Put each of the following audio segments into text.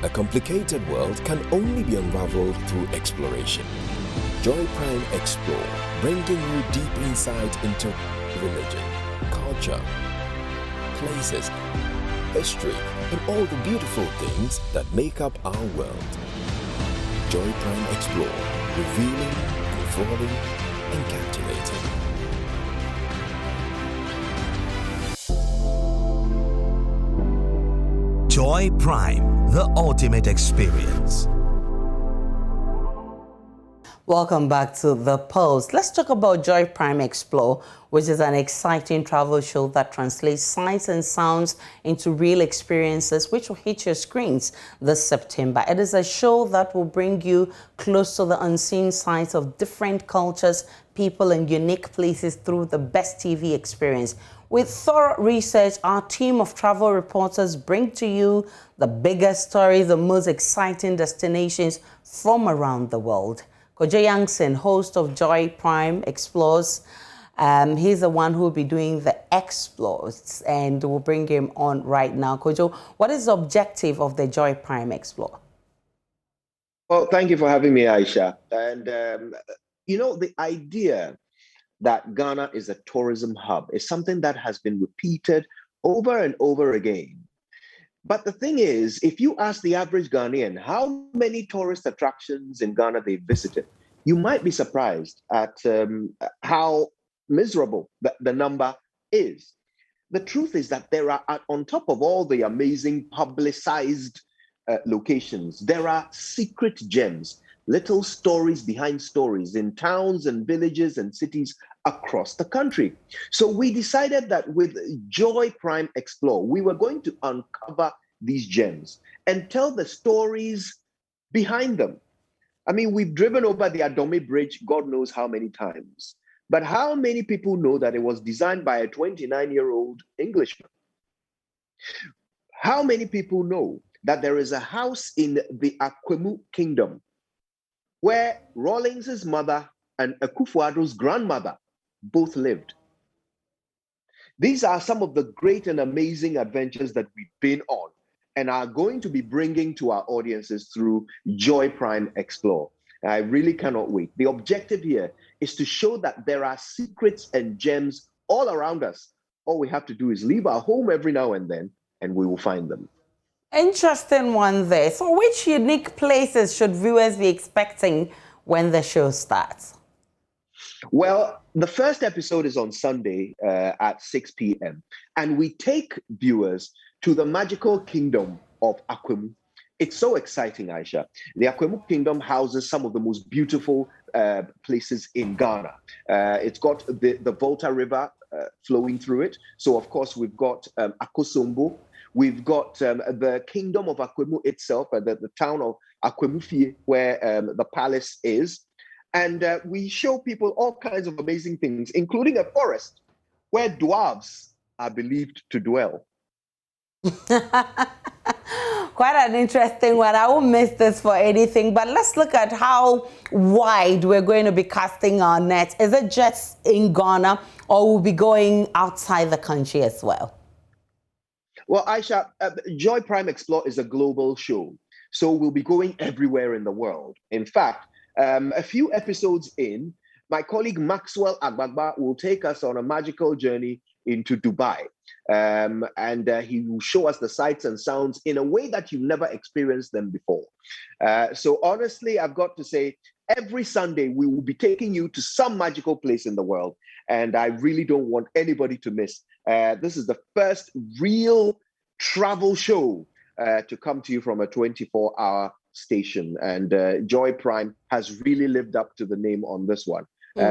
A complicated world can only be unraveled through exploration. Joy Prime Explore, bringing you deep insight into religion, culture, places, history, and all the beautiful things that make up our world. Joy Prime Explore, revealing, enthralling, and captivating. Joy Prime, the ultimate experience. Welcome back to The Pulse. Let's talk about Joy Prime Explore, which is an exciting travel show that translates sights and sounds into real experiences, which will hit your screens this September. It is a show that will bring you close to the unseen sides of different cultures, people, and unique places through the best TV experience. With thorough research, our team of travel reporters bring to you the biggest stories, the most exciting destinations from around the world. Kojo Youngson, host of Joy Prime Explores, he's the one who will be doing the Explores, and we'll bring him on right now. Kojo, what is the objective of the Joy Prime Explore? Well, thank you for having me, Aisha. And, the idea that Ghana is a tourism hub is something that has been repeated over and over again. But the thing is, if you ask the average Ghanaian how many tourist attractions in Ghana they've visited, you might be surprised at how miserable the number is. The truth is that there are, on top of all the amazing publicized locations, there are secret gems, little stories behind stories in towns and villages and cities across the country. So we decided that with Joy Prime Explore, we were going to uncover these gems and tell the stories behind them. I mean, we've driven over the Adome Bridge, God knows how many times. But how many people know that it was designed by a 29-year-old Englishman? How many people know that there is a house in the Akwemu Kingdom where Rawlings's mother and Akufo-Addo's grandmother both lived? These are some of the great and amazing adventures that we've been on and are going to be bringing to our audiences through Joy Prime Explore. I really cannot wait. The objective here is to show that there are secrets and gems all around us. All we have to do is leave our home every now and then, and we will find them. Interesting one there. So which unique places should viewers be expecting when the show starts? Well, the first episode is on Sunday at 6 p.m. And we take viewers to the magical kingdom of Akwemu. It's so exciting, Aisha. The Akwemu Kingdom houses some of the most beautiful places in Ghana. It's got the Volta River flowing through it. So, of course, we've got Akosombo. We've got the kingdom of Akwemu itself, the town of Akwemufie, where the palace is. And we show people all kinds of amazing things, including a forest where dwarves are believed to dwell. Quite an interesting one. I won't miss this for anything, but let's look at how wide we're going to be casting our net. Is it just in Ghana, or will we be going outside the country as well? Well, Aisha, Joy Prime Explore is a global show, so we'll be going everywhere in the world. In fact, a few episodes in, my colleague Maxwell Agbagba will take us on a magical journey into Dubai. And he will show us the sights and sounds in a way that you've never experienced them before. So honestly, I've got to say, every Sunday we will be taking you to some magical place in the world. And I really don't want anybody to miss. This is the first real travel show to come to you from a 24-hour station. And Joy Prime has really lived up to the name on this one.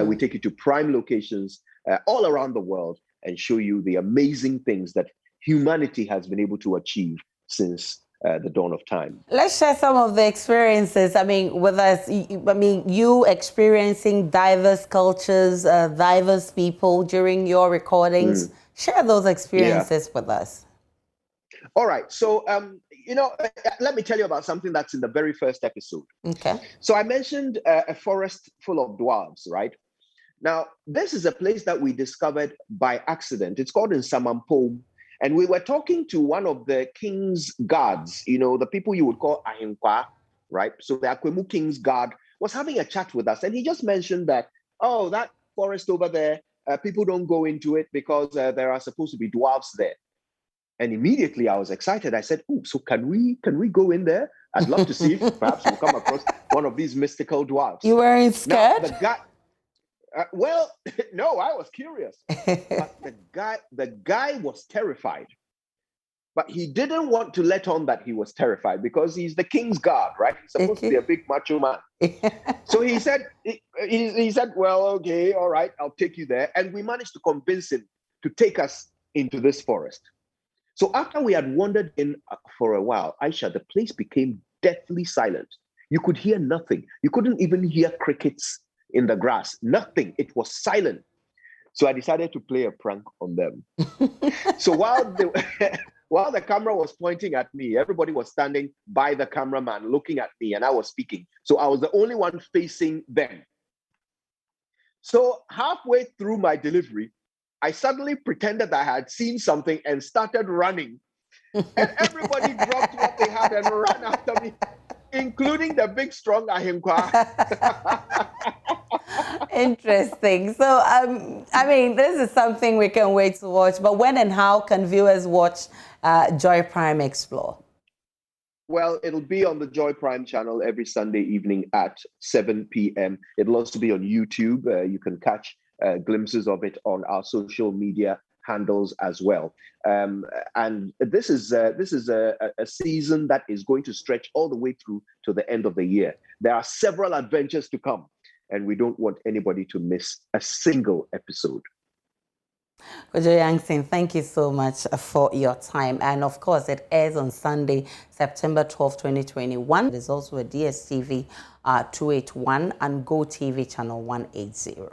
We take you to prime locations all around the world and show you the amazing things that humanity has been able to achieve since the dawn of time. Let's share some of the experiences. I mean, with us, you experiencing diverse cultures, diverse people during your recordings. Share those experiences with us. All right. So, let me tell you about something that's in the very first episode. Okay. So I mentioned a forest full of dwarves, right? Now, this is a place that we discovered by accident. It's called in Samampom, And we were talking to one of the king's guards, the people you would call Ahinkwa, right? So the Akwemu king's guard was having a chat with us. And he just mentioned that, oh, that forest over there, people don't go into it because there are supposed to be dwarfs there. And immediately I was excited. I said, oh, so can we go in there? I'd love to see if perhaps we'll come across one of these mystical dwarfs. You weren't scared? Now, the guy, well, no, I was curious. But the guy was terrified. But he didn't want to let on that he was terrified because he's the king's guard, right? He's supposed to be a big macho man. So he said, well, okay, all right, I'll take you there. And we managed to convince him to take us into this forest. So after we had wandered in for a while, Aisha, the place became deathly silent. You could hear nothing. You couldn't even hear crickets in the grass. Nothing. It was silent. So I decided to play a prank on them. So while the camera was pointing at me, everybody was standing by the cameraman looking at me, and I was speaking. So I was the only one facing them. So halfway through my delivery, I suddenly pretended I had seen something and started running. And everybody dropped what they had and ran after me, including the big, strong Ahinkwa. Interesting. So, I mean, this is something we can wait to watch. But when and how can viewers watch Joy Prime Explore? Well, it'll be on the Joy Prime channel every Sunday evening at 7 p.m. It'll also be on YouTube. You can catch glimpses of it on our social media handles as well. And this is a season that is going to stretch all the way through to the end of the year. There are several adventures to come, and we don't want anybody to miss a single episode. Kojo Yankson, thank you so much for your time. And of course, it airs on Sunday, September 12, 2021. There's also a DSTV 281 and GoTV channel 180.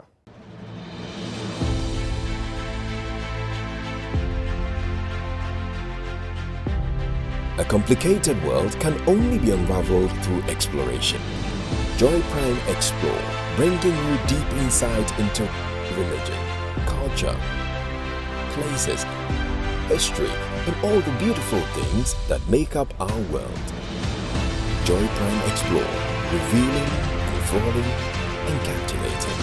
A complicated world can only be unraveled through exploration. Joy Prime Explore, bringing you deep insight into religion, culture, places, history, and all the beautiful things that make up our world. Joy Prime Explore, revealing, enthralling, and captivating.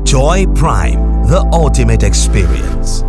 Joy Prime, the ultimate experience.